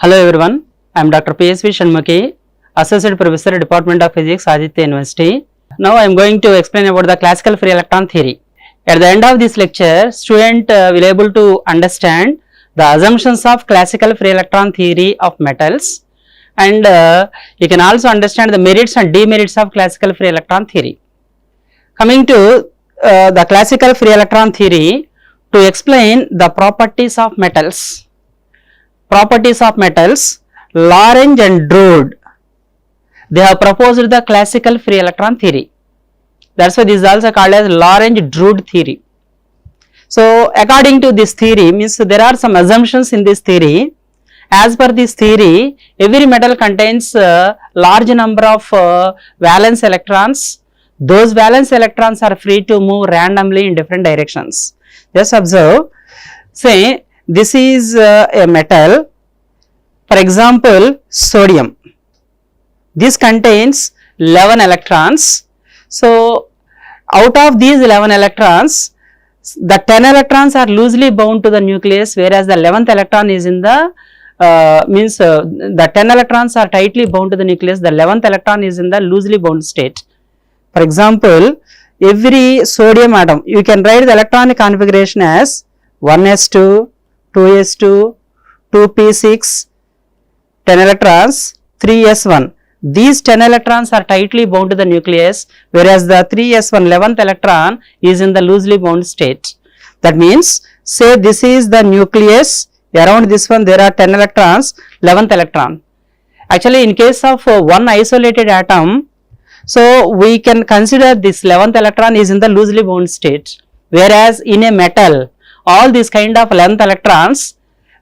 Hello everyone, I am Dr. PSV Shanmukhi, Associate Professor, Department of Physics, Aditya University. Now I am going to explain about the classical free electron theory. At the end of this lecture, student will able to understand the assumptions of classical free electron theory of metals, and you can also understand the merits and demerits of classical free electron theory. Coming to the classical free electron theory, to explain the properties of metals. Lorentz and Drude, they have proposed the classical free electron theory. That's why this is also called as Lorentz-Drude theory. So according to this theory, means there are some assumptions in this theory. As per this theory, every metal contains a large number of valence electrons. Those valence electrons are free to move randomly in different directions. Just observe, say this is a metal, for example sodium. This contains 11 electrons. So out of these 11 electrons, the 10 electrons are loosely bound to the nucleus, whereas the 11th electron is in the the 10 electrons are tightly bound to the nucleus, the 11th electron is in the loosely bound state. For example, every sodium atom, you can write the electronic configuration as 1s2, 2s2, 2p6, 10 electrons, 3s1. These 10 electrons are tightly bound to the nucleus, whereas the 3s1 11th electron is in the loosely bound state. That means, say this is the nucleus, around this one there are 10 electrons, 11th electron. Actually, in case of one isolated atom, so we can consider this 11th electron is in the loosely bound state, whereas in a metal, all these kind of 11th electrons,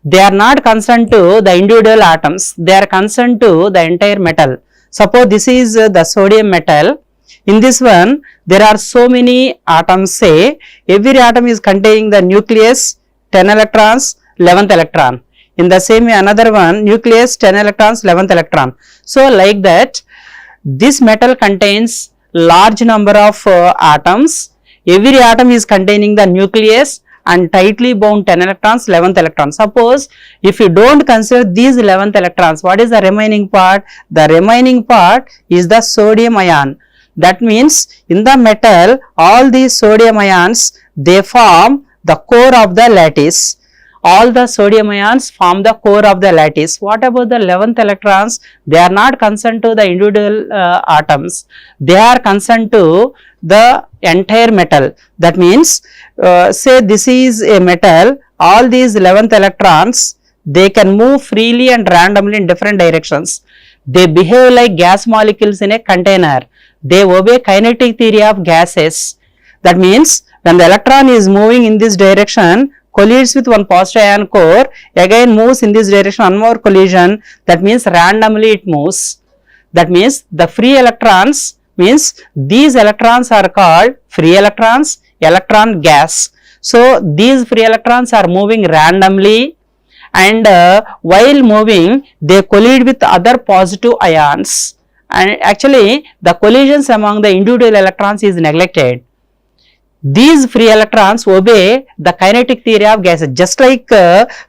they are not concerned to the individual atoms, they are concerned to the entire metal. Suppose this is the sodium metal. In this one, there are so many atoms, say every atom is containing the nucleus, 10 electrons, 11th electron. In the same way, another one, nucleus, 10 electrons, 11th electron. So like that, this metal contains large number of atoms. Every atom is containing the nucleus and tightly bound 10 electrons, 11th electron. Suppose if you don't consider these 11th electrons, what is the remaining part? The remaining part is the sodium ion. That means in the metal, all these sodium ions, they form the core of the lattice. All the sodium ions form the core of the lattice. What about the 11th electrons? They are not concerned to the individual atoms. They are concerned to the entire metal. That means, say this is a metal, all these 11th electrons, they can move freely and randomly in different directions. They behave like gas molecules in a container. They obey kinetic theory of gases. That means, when the electron is moving in this direction, collides with one positive ion core, again moves in this direction, one more collision, that means randomly it moves. That means the free electrons, means these electrons are called free electrons, electron gas. So these free electrons are moving randomly, and while moving they collide with other positive ions, and actually the collisions among the individual electrons is neglected. These free electrons obey the kinetic theory of gases, just like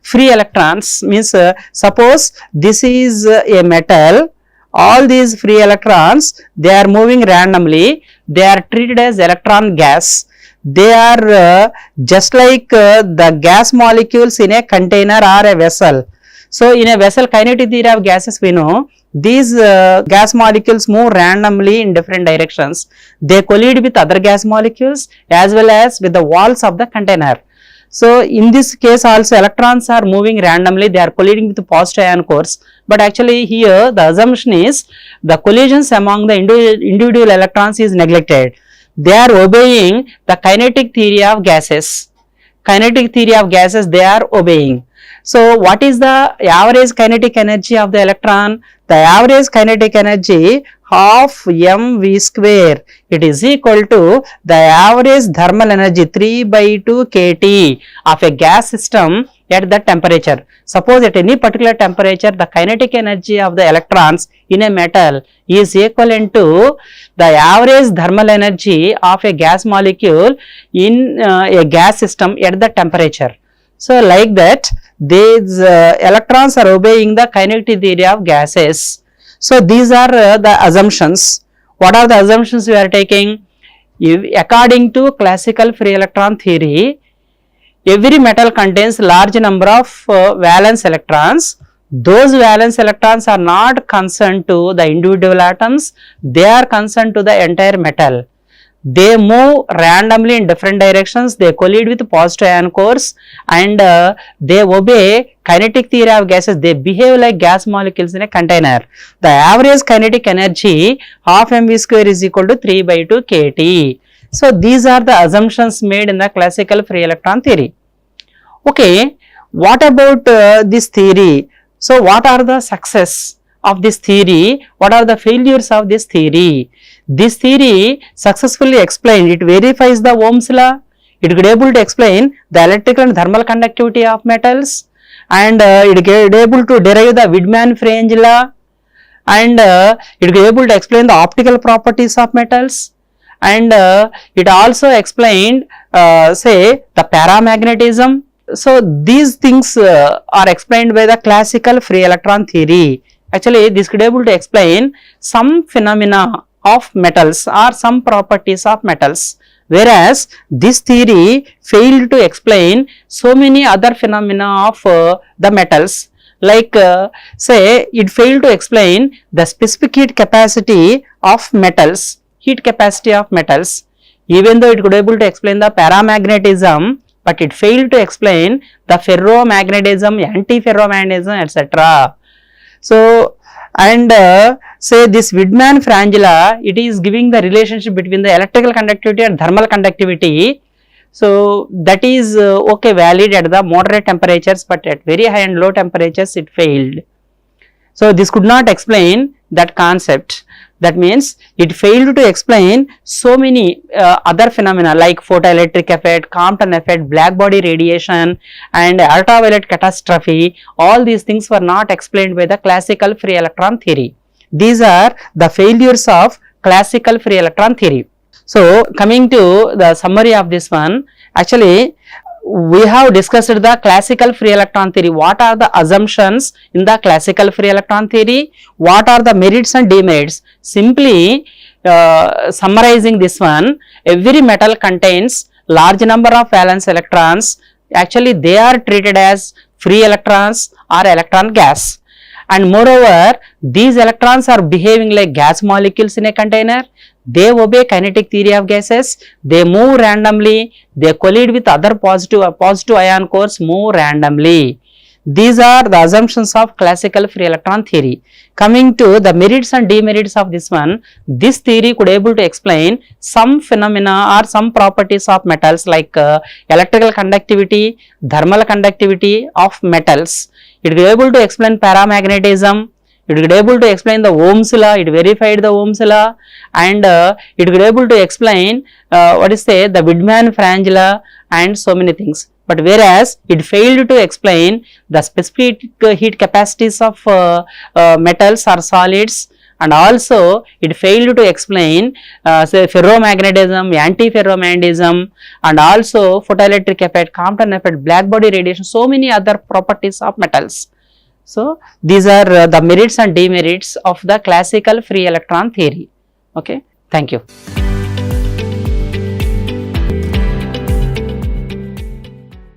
free electrons, means suppose this is a metal, all these free electrons, they are moving randomly, they are treated as electron gas. They are just like the gas molecules in a container or a vessel. So in a vessel, kinetic theory of gases, we know these gas molecules move randomly in different directions. They collide with other gas molecules as well as with the walls of the container. So in this case also, electrons are moving randomly, they are colliding with the positive ion cores. But actually here the assumption is the collisions among the individual electrons is neglected. They are obeying the kinetic theory of gases. Kinetic theory of gases they are obeying. So what is the average kinetic energy of the electron? The average kinetic energy half mv square, it is equal to the average thermal energy 3/2 kT of a gas system at that temperature. Suppose at any particular temperature, the kinetic energy of the electrons in a metal is equivalent to the average thermal energy of a gas molecule in a gas system at the temperature. So like that, these electrons are obeying the kinetic theory of gases. So these are the assumptions. What are the assumptions we are taking? According to classical free electron theory, every metal contains large number of valence electrons. Those valence electrons are not concerned to the individual atoms, they are concerned to the entire metal. They move randomly in different directions, they collide with positive ion cores, and they obey kinetic theory of gases. They behave like gas molecules in a container. The average kinetic energy half mv square is equal to 3 by 2 kT. So these are the assumptions made in the classical free electron theory. Okay, what about this theory? So what are the success of this theory? What are the failures of this theory? This theory successfully explained, it verifies the Ohm's law, it could able to explain the electrical and thermal conductivity of metals, and it could able to derive the Widman-French law, and it could able to explain the optical properties of metals, and it also explained say the paramagnetism. So these things are explained by the classical free electron theory. Actually this could able to explain some phenomena of metals or some properties of metals, whereas this theory failed to explain so many other phenomena of the metals, like say it failed to explain the specific heat capacity of metals, even though it could able to explain the paramagnetism, but it failed to explain the ferromagnetism, antiferromagnetism, etc. So and say this Widman-French law, it is giving the relationship between the electrical conductivity and thermal conductivity. So that is okay, valid at the moderate temperatures, but at very high and low temperatures it failed. So this could not explain that concept. That means it failed to explain so many other phenomena like photoelectric effect, Compton effect, black body radiation, and ultraviolet catastrophe. All these things were not explained by the classical free electron theory. These are the failures of classical free electron theory. So coming to the summary of this one, actually we have discussed the classical free electron theory. What are the assumptions in the classical free electron theory? What are the merits and demerits? Simply summarizing this one, every metal contains large number of valence electrons. Actually they are treated as free electrons or electron gas, and moreover these electrons are behaving like gas molecules in a container. They obey kinetic theory of gases, they move randomly, they collide with other positive ion cores, move randomly. These are the assumptions of classical free electron theory. Coming to the merits and demerits of this one, this theory could able to explain some phenomena or some properties of metals like electrical conductivity, thermal conductivity of metals. It could able to explain paramagnetism, it could able to explain the Ohm's law, it verified the Ohm's law, and it could able to explain the Widman-French law and so many things. But whereas it failed to explain the specific heat capacities of metals or solids, and also it failed to explain say ferromagnetism, antiferromagnetism, and also photoelectric effect, Compton effect, black body radiation, so many other properties of metals. So these are the merits and demerits of the classical free electron theory. Okay, thank you.